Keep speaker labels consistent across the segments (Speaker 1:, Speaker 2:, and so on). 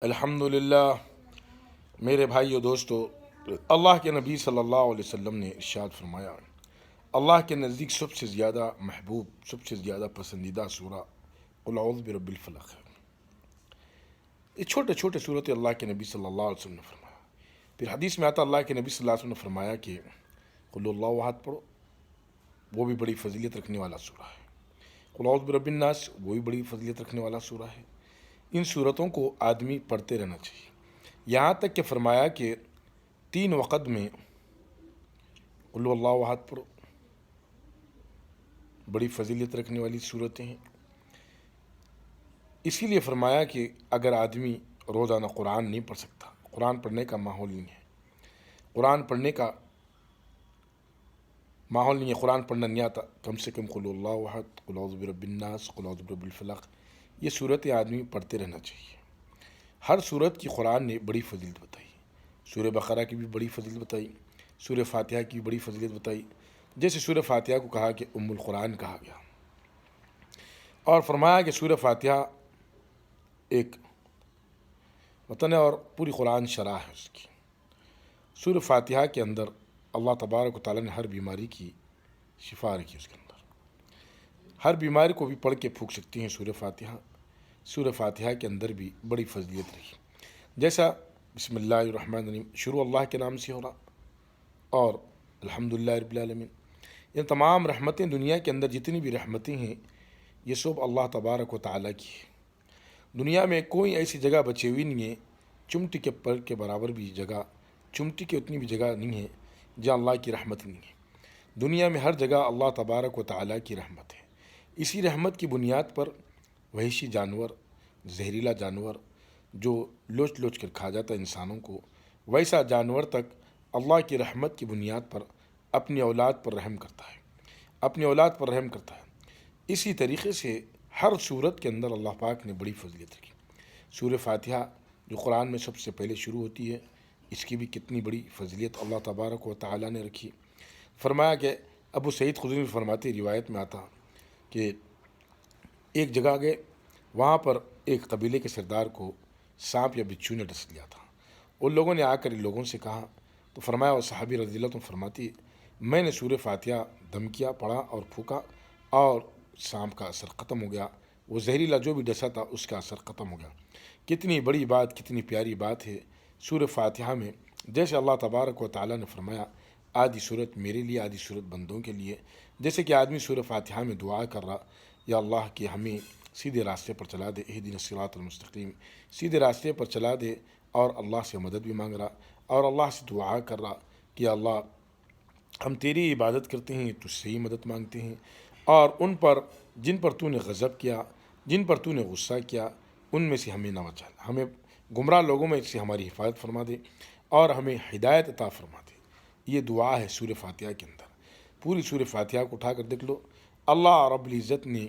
Speaker 1: الحمدللہ میرے بھائیو دوستو، اللہ کے نبی صلی اللہ علیہ وسلم نے ارشاد فرمایا، اللہ کے نزدیک سب سے زیادہ محبوب، سب سے زیادہ پسندیدہ سورہ قل اعوذ برب الفلق ہے۔ یہ چھوٹے چھوٹے صورتیں اللہ کے نبی صلی اللہ علیہ وسلم نے فرمایا۔ پھر حدیث میں آتا اللہ کے نبی صلی اللہ علیہ وسلم نے فرمایا کہ قل اللہ احد پڑھو، وہ بھی بڑی فضیلت رکھنے والا سورہ ہے۔ قل اعوذ برب الناس، وہ بھی بڑی فضیلت رکھنے والا سورہ ہے۔ ان صورتوں کو آدمی پڑھتے رہنا چاہیے، یہاں تک کہ فرمایا کہ 3 وقت میں قل اللہ احد پڑھو، بڑی فضیلت رکھنے والی صورتیں ہیں۔ اسی لیے فرمایا کہ اگر آدمی روزانہ قرآن نہیں پڑھ سکتا، قرآن پڑھنے کا ماحول نہیں ہے، قرآن پڑھنے کا ماحول نہیں ہے، قرآن پڑھنا نہیں آتا، کم سے کم قل اللہ احد، قل اعوذ برب الناس، قل اعوذ برب الفلق، یہ صورتیں آدمی پڑھتے رہنا چاہیے۔ ہر صورت کی قرآن نے بڑی فضیلت بتائی، سورہ بقرہ کی بھی بڑی فضیلت بتائی، سورہ فاتحہ کی بھی بڑی فضیلت بتائی، جیسے سورہ فاتحہ کو کہا کہ ام القرآن کہا گیا، اور فرمایا کہ سورہ فاتحہ ایک متن ہے اور پوری قرآن شرح ہے اس کی۔ سورہ فاتحہ کے اندر اللہ تبارک و تعالیٰ نے ہر بیماری کی شفا رکھی، اس کے اندر ہر بیماری کو بھی پڑھ کے پھونک سکتی ہیں سورہ فاتحہ۔ سورہ فاتحہ کے اندر بھی بڑی فضیلت رہی، جیسا بسم اللہ الرحمن الرحیم شروع اللہ کے نام سے ہو رہا، اور الحمدللہ رب العالمین، یہ تمام رحمتیں، دنیا کے اندر جتنی بھی رحمتیں ہیں یہ سب اللہ تبارک و تعالیٰ کی ہے۔ دنیا میں کوئی ایسی جگہ بچی ہوئی نہیں ہے، چمٹی کے پر کے برابر بھی جگہ، چمٹی کی اتنی بھی جگہ نہیں ہے جہاں اللہ کی رحمت نہیں ہے۔ دنیا میں ہر جگہ اللہ تبارک و تعالیٰ کی رحمت ہے۔ اسی رحمت کی بنیاد پر وحشی جانور، زہریلا جانور جو لوچ لوچ کر کھا جاتا ہے انسانوں کو، ویسا جانور تک اللہ کی رحمت کی بنیاد پر اپنی اولاد پر رحم کرتا ہے، اپنی اولاد پر رحم کرتا ہے۔ اسی طریقے سے ہر صورت کے اندر اللہ پاک نے بڑی فضیلت رکھی۔ سورہ فاتحہ جو قرآن میں سب سے پہلے شروع ہوتی ہے، اس کی بھی کتنی بڑی فضیلت اللہ تبارک و تعالیٰ نے رکھی۔ فرمایا کہ ابو سعید خدری فرماتے، روایت میں آتا کہ ایک جگہ گئے، وہاں پر ایک قبیلے کے سردار کو سانپ یا بچھو نے ڈس لیا تھا۔ ان لوگوں نے آ کر ان لوگوں سے کہا تو فرمایا، اور صحابی رضی اللہ عنہ فرماتی، میں نے سورہ فاتحہ دم کیا، پڑھا اور پھونکا، اور سانپ کا اثر ختم ہو گیا، وہ زہریلا جو بھی ڈسا تھا اس کا اثر ختم ہو گیا۔ کتنی بڑی بات، کتنی پیاری بات ہے سورہ فاتحہ میں، جیسے اللہ تبارک و تعالیٰ نے فرمایا آدھی صورت میرے لیے، آدھی صورت بندوں کے لیے، جیسے کہ آدمی سورہ فاتحہ میں دعا کر رہا، یا اللہ کہ ہمیں سیدھے راستے پر چلا دے، اہدنا الصراط المستقیم، سیدھے راستے پر چلا دے، اور اللہ سے مدد بھی مانگ رہا، اور اللہ سے دعا کر رہا کہ اللہ ہم تیری عبادت کرتے ہیں، تجھ سے ہی مدد مانگتے ہیں، اور ان پر جن پر تو نے غضب کیا، جن پر تو نے غصہ کیا، ان میں سے ہمیں نہ بچا، ہمیں گمراہ لوگوں میں سے ہماری حفاظت فرما دے، اور ہمیں ہدایت عطا فرما دے۔ یہ دعا ہے سورہ فاتحہ کے اندر۔ پوری سورہ فاتحہ کو اٹھا کر دیکھ لو، اللہ رب العزت نے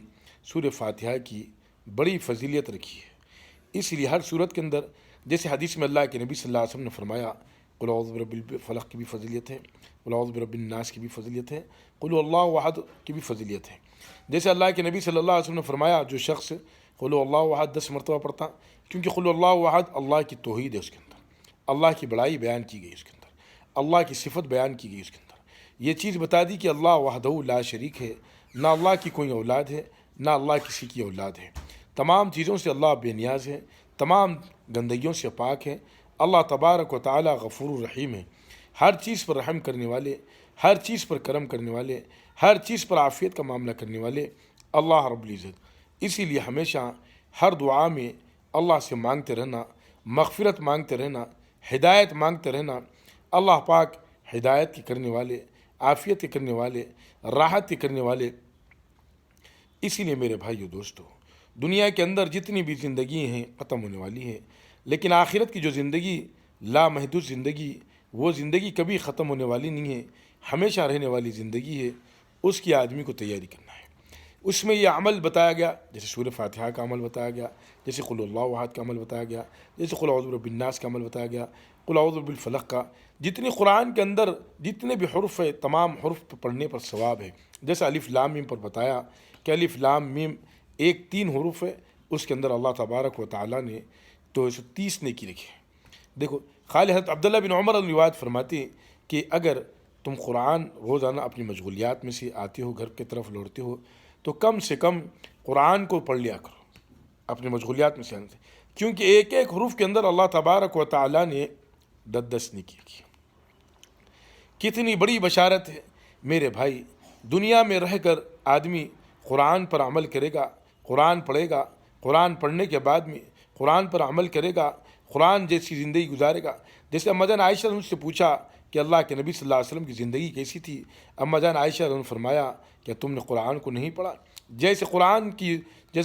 Speaker 1: سورہ فاتحہ کی بڑی فضیلت رکھی ہے۔ اس لیے ہر صورت کے اندر، جیسے حدیث میں اللہ کے نبی صلی اللہ علیہ وسلم نے فرمایا قل اعوذ برب الفلق کی بھی فضیلت ہے، قل اعوذ برب الناس کی بھی فضیلت ہے، قل اللہ احد کی بھی فضیلت ہے۔ جیسے اللہ کے نبی صلی اللہ علیہ وسلم نے فرمایا جو شخص قل اللہ احد 10 مرتبہ پڑھتا، کیونکہ قل اللہ احد اللہ کی توحید ہے، اس کے اندر اللہ کی بڑائی بیان کی گئی، اس کے اندر اللہ کی صفت بیان کی گئی، اس کے اندر یہ چیز بتا دی کہ اللہ وحدہ لا شریک ہے، نہ اللہ کی کوئی اولاد ہے، نہ اللہ کسی کی اولاد ہے، تمام چیزوں سے اللہ بے نیاز ہے، تمام گندگیوں سے پاک ہے۔ اللہ تبارک و تعالی غفور الرحیم ہے، ہر چیز پر رحم کرنے والے، ہر چیز پر کرم کرنے والے، ہر چیز پر عافیت کا معاملہ کرنے والے اللہ رب العزت۔ اسی لیے ہمیشہ ہر دعا میں اللہ سے مانگتے رہنا، مغفرت مانگتے رہنا، ہدایت مانگتے رہنا۔ اللہ پاک ہدایت کے کرنے والے، عافیت کے کرنے والے، راحت کے کرنے والے۔ اسی لیے میرے بھائیو دوستو، دنیا کے اندر جتنی بھی زندگی ہیں ختم ہونے والی ہیں، لیکن آخرت کی جو زندگی لامحدود زندگی، وہ زندگی کبھی ختم ہونے والی نہیں ہے، ہمیشہ رہنے والی زندگی ہے۔ اس کی آدمی کو تیاری کرنا ہے۔ اس میں یہ عمل بتایا گیا، جیسے سورہ فاتحہ کا عمل بتایا گیا، جیسے قل اللہ احد کا عمل بتایا گیا، جیسے قل اعوذ برب الناس کا عمل بتایا گیا، قل اعوذ برب الفلق کا۔ جتنی قرآن کے اندر جتنے بھی حرف ہے، تمام حرف پہ پڑھنے پر ثواب ہے۔ جیسے الف لام میم پر بتایا کہ الف لام میم 3 حروف ہے، اس کے اندر اللہ تبارک و تعالیٰ نے تو 130 نیکی لکھی۔ دیکھو خالی حضرت عبداللہ بن عمر روایت فرماتے ہیں کہ اگر تم قرآن روزانہ اپنی مشغولیات میں سے آتے ہو، گھر کی طرف لوٹتے ہو، تو کم سے کم قرآن کو پڑھ لیا کرو اپنی مشغولیات میں سے آنے سے، کیونکہ ایک ایک حروف کے اندر اللہ تبارک و تعالیٰ نے 10 نیکی کی۔ کتنی بڑی بشارت ہے میرے بھائی، دنیا میں رہ کر آدمی قرآن پر عمل کرے گا، قرآن پڑھے گا، قرآن پڑھنے کے بعد میں قرآن پر عمل کرے گا، قرآن جیسی زندگی گزارے گا۔ جیسے اما جان عائشہ نے سے پوچھا کہ اللہ کے نبی صلی اللہ علیہ وسلم کی زندگی کیسی تھی، اما جان عائشہ نے فرمایا کہ تم نے قرآن کو نہیں پڑھا؟ جیسے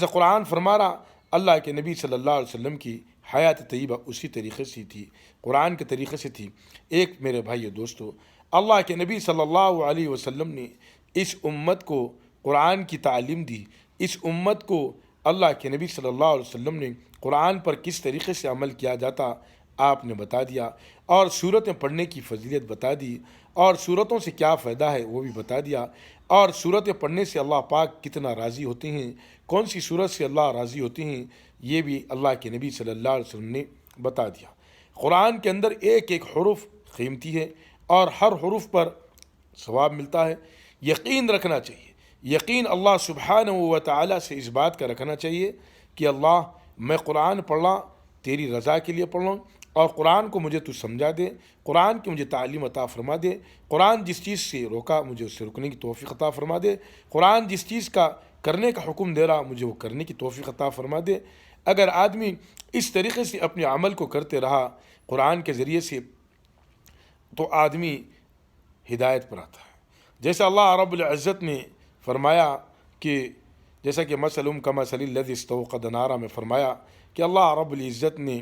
Speaker 1: قرآن فرما رہا، اللہ کے نبی صلی اللہ علیہ وسلم کی حیات طیبہ اسی طریقے سے تھی، قرآن کے طریقے سے تھی۔ ایک میرے بھائی دوستو، اللہ کے نبی صلی اللہ علیہ وسلم نے اس امت کو قرآن کی تعلیم دی، اس امت کو اللہ کے نبی صلی اللہ علیہ وسلم نے قرآن پر کس طریقے سے عمل کیا جاتا آپ نے بتا دیا، اور سورتیں پڑھنے کی فضیلت بتا دی، اور سورتوں سے کیا فائدہ ہے وہ بھی بتا دیا، اور سورتیں پڑھنے سے اللہ پاک کتنا راضی ہوتے ہیں، کون سی سورت سے اللہ راضی ہوتے ہیں، یہ بھی اللہ کے نبی صلی اللہ علیہ وسلم نے بتا دیا۔ قرآن کے اندر ایک ایک حرف قیمتی ہے اور ہر حرف پر ثواب ملتا ہے۔ یقین رکھنا چاہیے، یقین اللہ سبحانہ و تعالیٰ سے اس بات کا رکھنا چاہیے کہ اللہ میں قرآن پڑھ رہا تیری رضا کے لیے پڑھ رہا ہوں، اور قرآن کو مجھے تو سمجھا دے، قرآن کی مجھے تعلیم عطا فرما دے، قرآن جس چیز سے روکا مجھے اس سے رکنے کی توفیق عطا فرما دے، قرآن جس چیز کا کرنے کا حکم دے رہا مجھے وہ کرنے کی توفیق عطا فرما دے۔ اگر آدمی اس طریقے سے اپنے عمل کو کرتے رہا قرآن کے ذریعے سے، تو آدمی ہدایت پر آتا ہے۔ جیسا اللہ رب العزت نے فرمایا کہ جیسا کہ مثلہم کمثل الذی استوقد نارا میں فرمایا کہ اللہ رب العزت نے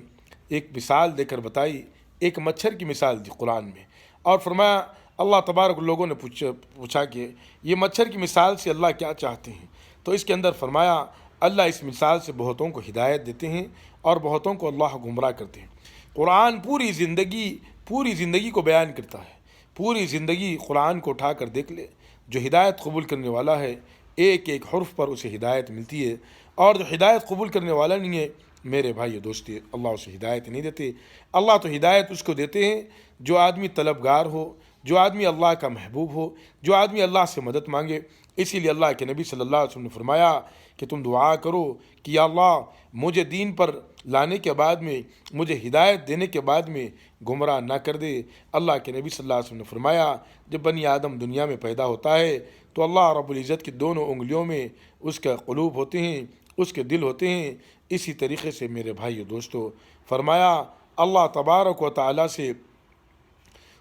Speaker 1: ایک مثال دے کر بتائی، ایک مچھر کی مثال دی قرآن میں، اور فرمایا اللہ تبارک، لوگوں نے پوچھا کہ یہ مچھر کی مثال سے اللہ کیا چاہتے ہیں، تو اس کے اندر فرمایا اللہ اس مثال سے بہتوں کو ہدایت دیتے ہیں اور بہتوں کو اللہ گمراہ کرتے ہیں۔ قرآن پوری زندگی کو بیان کرتا ہے، پوری زندگی قرآن کو اٹھا کر دیکھ لے، جو ہدایت قبول کرنے والا ہے ایک ایک حرف پر اسے ہدایت ملتی ہے، اور جو ہدایت قبول کرنے والا نہیں ہے میرے بھائی دوستی، اللہ اسے ہدایت نہیں دیتے۔ اللہ تو ہدایت اس کو دیتے ہیں جو آدمی طلبگار ہو، جو آدمی اللہ کا محبوب ہو، جو آدمی اللہ سے مدد مانگے۔ اسی لیے اللہ کے نبی صلی اللہ علیہ وسلم نے فرمایا کہ تم دعا کرو کہ یا اللہ مجھے دین پر لانے کے بعد میں، مجھے ہدایت دینے کے بعد میں گمراہ نہ کر دے۔ اللہ کے نبی صلی اللہ علیہ وسلم نے فرمایا جب بنی آدم دنیا میں پیدا ہوتا ہے تو اللہ رب العزت کی دونوں انگلیوں میں اس کا قلوب ہوتے ہیں، اس کے دل ہوتے ہیں۔ اسی طریقے سے میرے بھائی دوستو فرمایا اللہ تبارک و تعالیٰ سے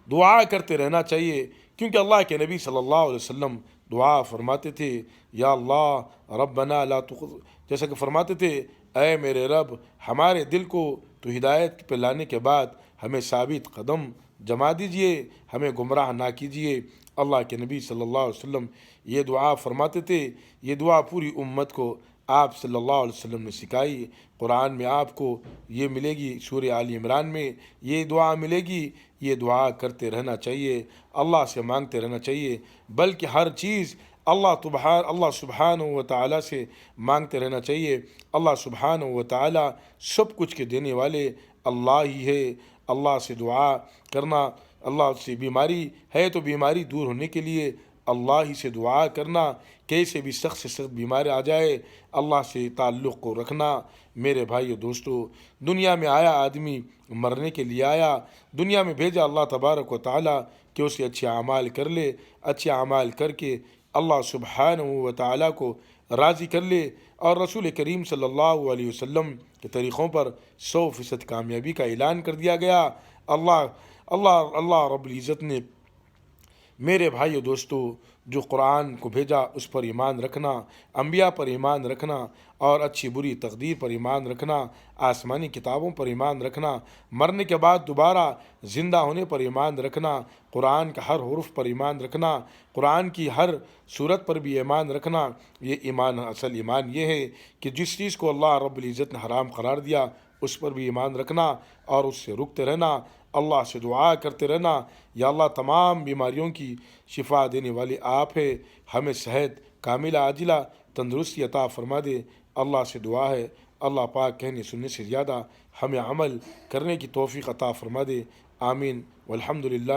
Speaker 1: دعا کرتے رہنا چاہیے، کیونکہ اللہ کے نبی صلی اللہ علیہ وسلم دعا فرماتے تھے یا اللہ ربنا لا جیسا کہ فرماتے تھے اے میرے رب ہمارے دل کو تو ہدایت پہ لانے کے بعد ہمیں ثابت قدم جما دیجئے، ہمیں گمراہ نہ کیجئے۔ اللہ کے نبی صلی اللہ علیہ وسلم یہ دعا فرماتے تھے، یہ دعا پوری امت کو آپ صلی اللہ علیہ وسلم نے سکھائی۔ قرآن میں آپ کو یہ ملے گی، سورہ آل عمران میں یہ دعا ملے گی، یہ دعا کرتے رہنا چاہیے، اللہ سے مانگتے رہنا چاہیے، بلکہ ہر چیز اللہ سبحانہ و تعالیٰ سے مانگتے رہنا چاہیے۔ اللہ سبحانہ و تعالیٰ سب کچھ کے دینے والے اللہ ہی ہے۔ اللہ سے دعا کرنا، اللہ سے بیماری ہے تو بیماری دور ہونے کے لیے اللہ ہی سے دعا کرنا، کیسے بھی سخت سے سخت بیماری آ جائے اللہ سے تعلق کو رکھنا۔ میرے بھائیو دوستو، دنیا میں آیا آدمی مرنے کے لیے آیا، دنیا میں بھیجا اللہ تبارک و تعالیٰ کہ اسے اچھے اعمال کر لے، اچھے اعمال کر کے اللہ سبحانہ و تعالیٰ کو راضی کر لے، اور رسول کریم صلی اللہ علیہ وسلم کے طریقوں پر 100% کامیابی کا اعلان کر دیا گیا۔ اللہ رب العزت نے میرے بھائیو دوستو جو قرآن کو بھیجا اس پر ایمان رکھنا، انبیاء پر ایمان رکھنا، اور اچھی بری تقدیر پر ایمان رکھنا، آسمانی کتابوں پر ایمان رکھنا، مرنے کے بعد دوبارہ زندہ ہونے پر ایمان رکھنا، قرآن کا ہر حرف پر ایمان رکھنا، قرآن کی ہر سورت پر بھی ایمان رکھنا۔ یہ ایمان، اصل ایمان یہ ہے کہ جس چیز کو اللہ رب العزت نے حرام قرار دیا اس پر بھی ایمان رکھنا اور اس سے رکتے رہنا، اللہ سے دعا کرتے رہنا یا اللہ تمام بیماریوں کی شفا دینے والے آپ ہے، ہمیں صحت کاملہ عاجلہ تندرستی عطا فرما دے۔ اللہ سے دعا ہے، اللہ پاک کہنے سننے سے زیادہ ہمیں عمل کرنے کی توفیق عطا فرما دے. آمین والحمد للہ.